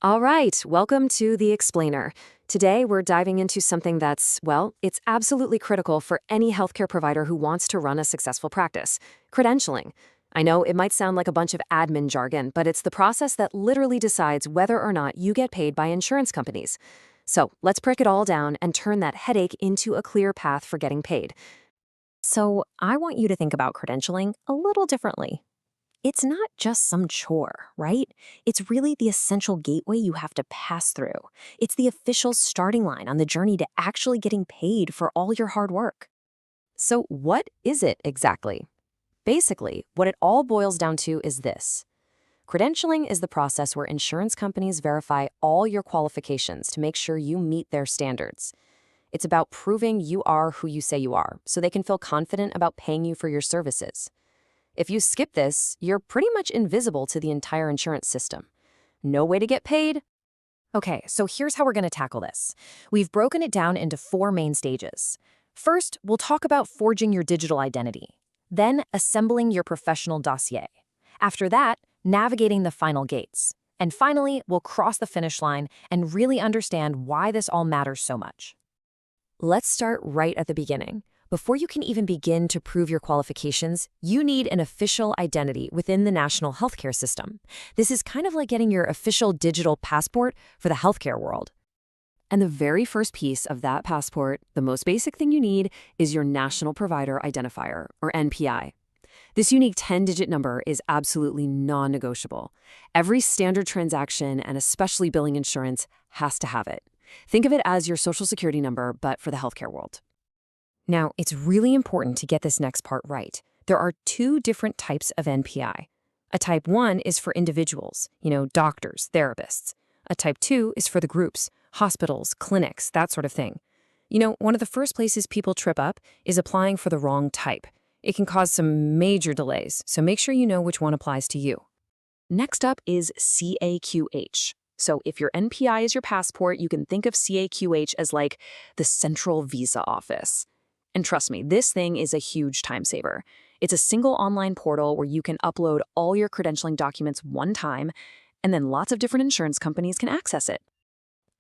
All right, welcome to The Explainer. Today, we're diving into something that's, well, it's absolutely critical for any healthcare provider who wants to run a successful practice: credentialing. I know it might sound like a bunch of admin jargon, but it's the process that literally decides whether or not you get paid by insurance companies. So let's break it all down and turn that headache into a clear path for getting paid. So, I want you to think about credentialing a little differently. It's not just some chore, right? It's really the essential gateway you have to pass through. It's the official starting line on the journey to actually getting paid for all your hard work. So, what is it exactly? Basically, what it all boils down to is this. Credentialing is the process where insurance companies verify all your qualifications to make sure you meet their standards. It's about proving you are who you say you are, so they can feel confident about paying you for your services. If you skip this, you're pretty much invisible to the entire insurance system. No way to get paid? Okay, so here's how we're going to tackle this. We've broken it down into 4 main stages. First, we'll talk about forging your digital identity, then assembling your professional dossier. After that, navigating the final gates. And finally, we'll cross the finish line and really understand why this all matters so much. Let's start right at the beginning. Before you can even begin to prove your qualifications, you need an official identity within the national healthcare system. This is kind of like getting your official digital passport for the healthcare world. And the very first piece of that passport, the most basic thing you need, is your National Provider Identifier, or NPI. This unique 10-digit number is absolutely non-negotiable. Every standard transaction, and especially billing insurance, has to have it. Think of it as your social security number, but for the healthcare world. Now, it's really important to get this next part right. There are 2 different types of NPI. A type 1 is for individuals, doctors, therapists. A type 2 is for the groups, hospitals, clinics, that sort of thing. One of the first places people trip up is applying for the wrong type. It can cause some major delays, so make sure you know which one applies to you. Next up is CAQH. So if your NPI is your passport, you can think of CAQH as like the central visa office. And trust me, this thing is a huge time saver. It's a single online portal where you can upload all your credentialing documents one time, and then lots of different insurance companies can access it.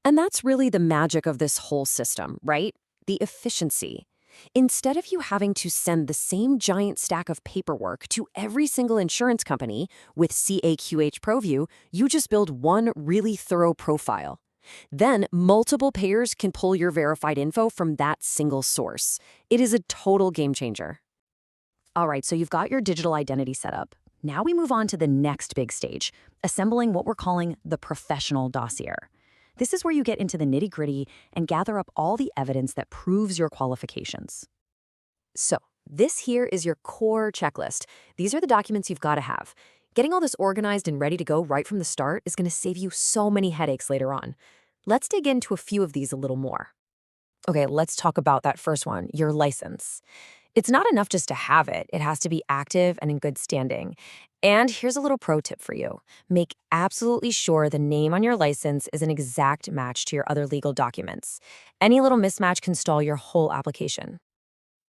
And that's really the magic of this whole system, right? The efficiency. Instead of you having to send the same giant stack of paperwork to every single insurance company with CAQH ProView, you just build one really thorough profile. Then, multiple payers can pull your verified info from that single source. It is a total game changer. All right, so you've got your digital identity set up. Now we move on to the next big stage, assembling what we're calling the professional dossier. This is where you get into the nitty-gritty and gather up all the evidence that proves your qualifications. So, this here is your core checklist. These are the documents you've got to have. Getting all this organized and ready to go right from the start is going to save you so many headaches later on. Let's dig into a few of these a little more. Okay, let's talk about that first one, your license. It's not enough just to have it. It has to be active and in good standing. And here's a little pro tip for you. Make absolutely sure the name on your license is an exact match to your other legal documents. Any little mismatch can stall your whole application.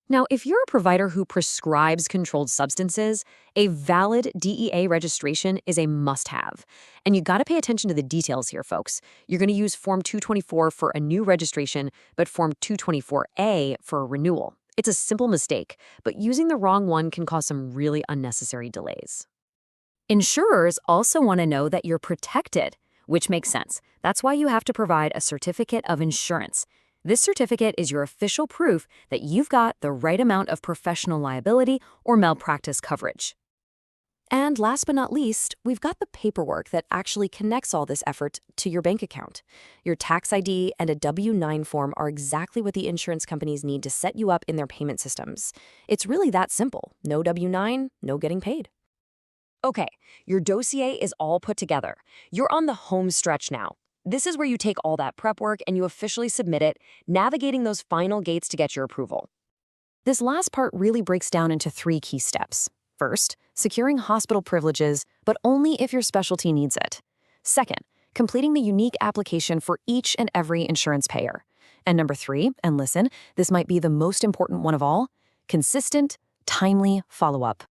Now, if you're a provider who prescribes controlled substances, a valid DEA registration is a must-have. And you got to pay attention to the details here, folks. You're going to use Form 224 for a new registration, but Form 224A for a renewal. It's a simple mistake, but using the wrong one can cause some really unnecessary delays. Insurers also want to know that you're protected, which makes sense. That's why you have to provide a certificate of insurance. This certificate is your official proof that you've got the right amount of professional liability or malpractice coverage. And last but not least, we've got the paperwork that actually connects all this effort to your bank account. Your tax ID and a W-9 form are exactly what the insurance companies need to set you up in their payment systems. It's really that simple. No W-9, no getting paid. Okay, your dossier is all put together. You're on the home stretch now. This is where you take all that prep work and you officially submit it, navigating those final gates to get your approval. This last part really breaks down into 3 key steps. First, securing hospital privileges, but only if your specialty needs it. Second, completing the unique application for each and every insurance payer. And number 3, and listen, this might be the most important one of all, consistent, timely follow-up.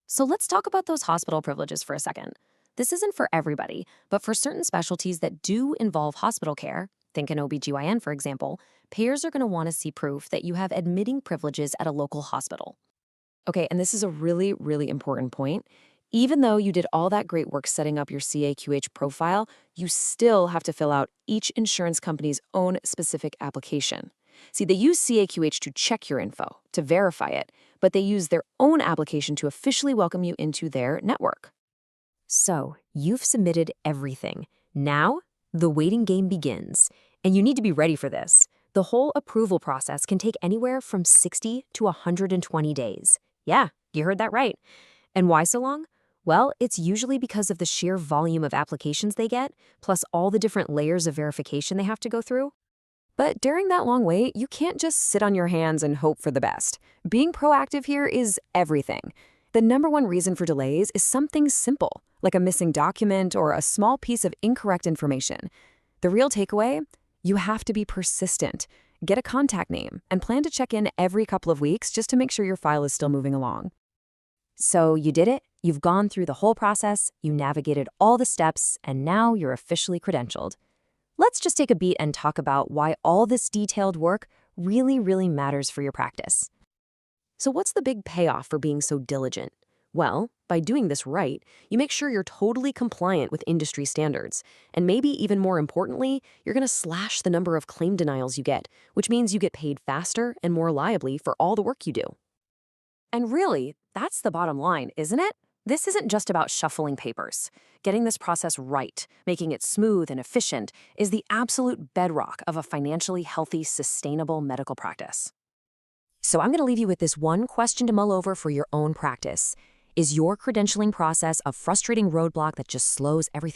So let's talk about those hospital privileges for a second. This isn't for everybody, but for certain specialties that do involve hospital care, think an OB/GYN for example, payers are going to want to see proof that you have admitting privileges at a local hospital. Okay, and this is a really, really important point. Even though you did all that great work setting up your CAQH profile, you still have to fill out each insurance company's own specific application. See, they use CAQH to check your info, to verify it, but they use their own application to officially welcome you into their network. So, you've submitted everything. Now, the waiting game begins, and you need to be ready for this. The whole approval process can take anywhere from 60 to 120 days. Yeah, you heard that right. And why so long? Well, it's usually because of the sheer volume of applications they get, plus all the different layers of verification they have to go through. But during that long wait, you can't just sit on your hands and hope for the best. Being proactive here is everything. The number one reason for delays is something simple, like a missing document or a small piece of incorrect information. The real takeaway? You have to be persistent. Get a contact name and plan to check in every couple of weeks just to make sure your file is still moving along. So you did it, you've gone through the whole process, you navigated all the steps, and now you're officially credentialed. Let's just take a beat and talk about why all this detailed work really, really matters for your practice. So what's the big payoff for being so diligent? Well, by doing this right, you make sure you're totally compliant with industry standards. And maybe even more importantly, you're going to slash the number of claim denials you get, which means you get paid faster and more reliably for all the work you do. And really, that's the bottom line, isn't it? This isn't just about shuffling papers. Getting this process right, making it smooth and efficient, is the absolute bedrock of a financially healthy, sustainable medical practice. So I'm going to leave you with this one question to mull over for your own practice. Is your credentialing process a frustrating roadblock that just slows everything